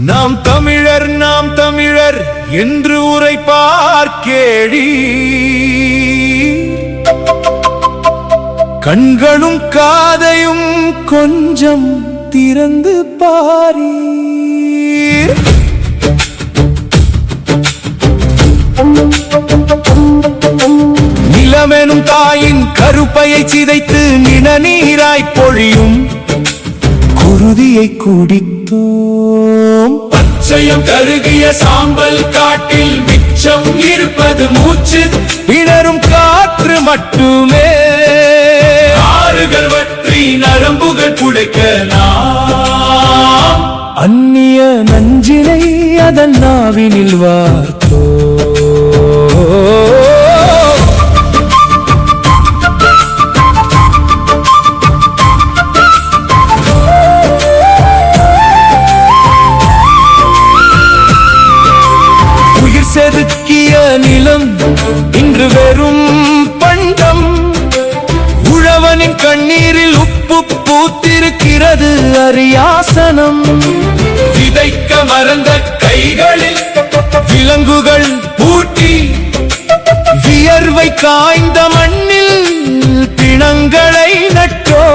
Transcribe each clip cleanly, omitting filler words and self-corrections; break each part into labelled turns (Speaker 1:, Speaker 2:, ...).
Speaker 1: நாம் தமிழர் என்று உரைப்பார் கேளி. கண்களும் காதையும் கொஞ்சம் திறந்து பாரீர். நிலமெனும் தாயின் கருப்பையை சிதைத்து நிணநீராய் பொழியும் குருதியை குடித்தோம். பச்சையம் கருகிய சாம்பல் காட்டில் மிச்சம் இருப்பது மூச்சு பிணரும் காற்று மட்டுமே. ஆறுகள் வற்றி நரம்புகள் புடைக்கலாம். அந்நிய நஞ்சினை அதன் நாவினில் வார்த்தோ. செதுக்கிய நிலம் இன்று வெறும் பண்டம். உழவனின் கண்ணீரில் உப்பு பூத்திருக்கிறது அரியாசனம். விதைக்க மறந்த கைகளில் விலங்குகள் பூட்டி வியர்வை காய்ந்த மண்ணில் பிணங்களை நட்டோ.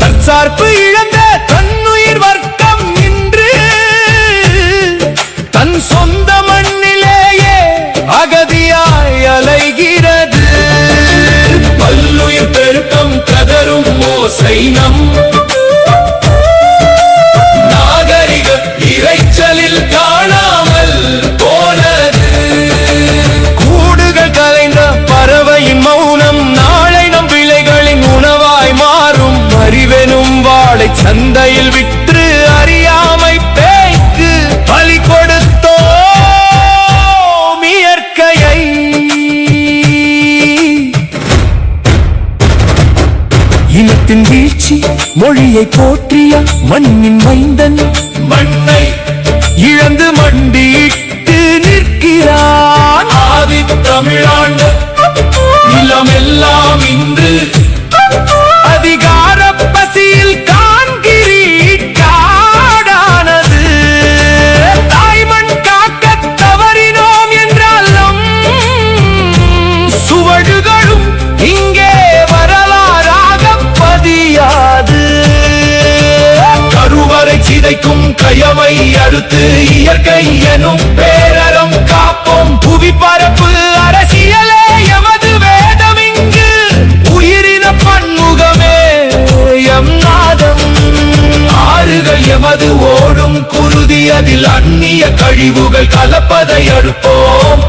Speaker 1: தற்சார்பு இழந்த தன்னுயிர் வர்க்கம் இன்று தன் சொந்த மண்ணிலேயே அகதியாய் அலைகிறது. பல்லுயிர் பெருக்கம் கதரும் ஓசை நம் நாகரிக இறைச்சலில் காணாமல் போனது. கூடுகள் கலைந்த பறவையின் மௌனம் நாளை நம் பிள்ளைகளின் உணவாய் மாறும். அறிவெனும் வாளை சந்தையில் விற்று அறியாமை பேய்க்கு பலி கொடுத்தோம் இயற்கையை. இனத்தின் வீழ்ச்சி மொழியை போற்றிய மண்ணின் மைந்தன் மண்ணை இழந்து மண்டியிட்டு நிற்கிறான். ஆதி தமிழாண்டு நிலமெல்லாம் இன்று அதிகார பசியில் காடானது. தாய்மண் காக்க தவறினோம் என்றாலும் சுவடுகளும் இங்கே வரலாறாக பதியாது. கருவறை சிதைக்கும் கயமை அடுத்து இயற்கை எனும் பேரறம் காப்போம். புவி பரப்பு அரசியலே எமது வேதம். இங்கு உயிரின பன்முகமே எம் நாதம். ஆறுகள் எமது ஓடும் குருதி அதில் அந்நிய கழிவுகள் கலப்பதை அடுப்போம்.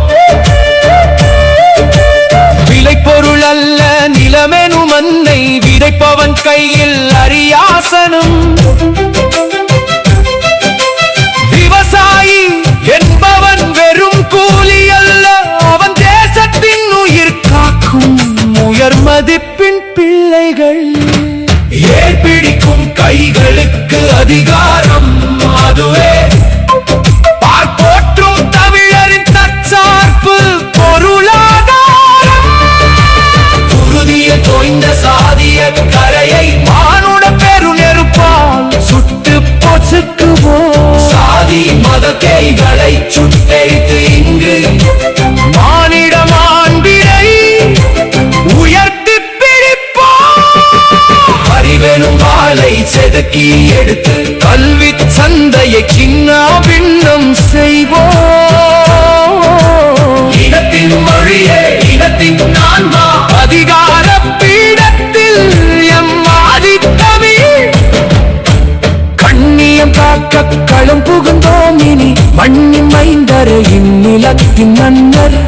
Speaker 1: விளைபொருள் அல்ல நிலமெனும் மண்ணை விதைப்பவன் கையில் அரியாசனம். விவசாயி என்பவன் வெறும் கூலி அல்ல, அவன் தேசத்தின் உயிர் காக்கும் உயர் மதிப்பின் பிள்ளைகள். ஏற்பிடிக்கும் கைகளுக்கு அதிகாரம் அதுவே பார்ப்போற்றும் தமிழரின் தற்சார்பு பொருளாதாரம். குருதிய தோய்ந்த சாதிய கரையை மானுட பெரு நெருப்பால் சுட்டு பொசுக்குவோம். சாதி மத கைகளை சுட்டெரித்து இங்கு மானிட மாண்பினை உயர்த்தி பிடிப்போம். அறிவெனும் வாளை செதுக்கி எடுத்து கல்வி சந்தையை சின்ன பின்னம் செய்வோம். இனத்தின் மொழியே இனத்தின் ஆன்மா அதிகார பீடத்தில் எம் ஆதித்தமிழ். கண்ணியம் காக்க களம் புகுந்தோம் இனி மண்ணின் மைந்தர் இந்நிலத்தின் மன்னர்.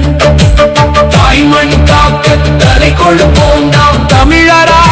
Speaker 1: தாய்மண் காக்க தலை கொழுப்போம் நாம் தமிழரா.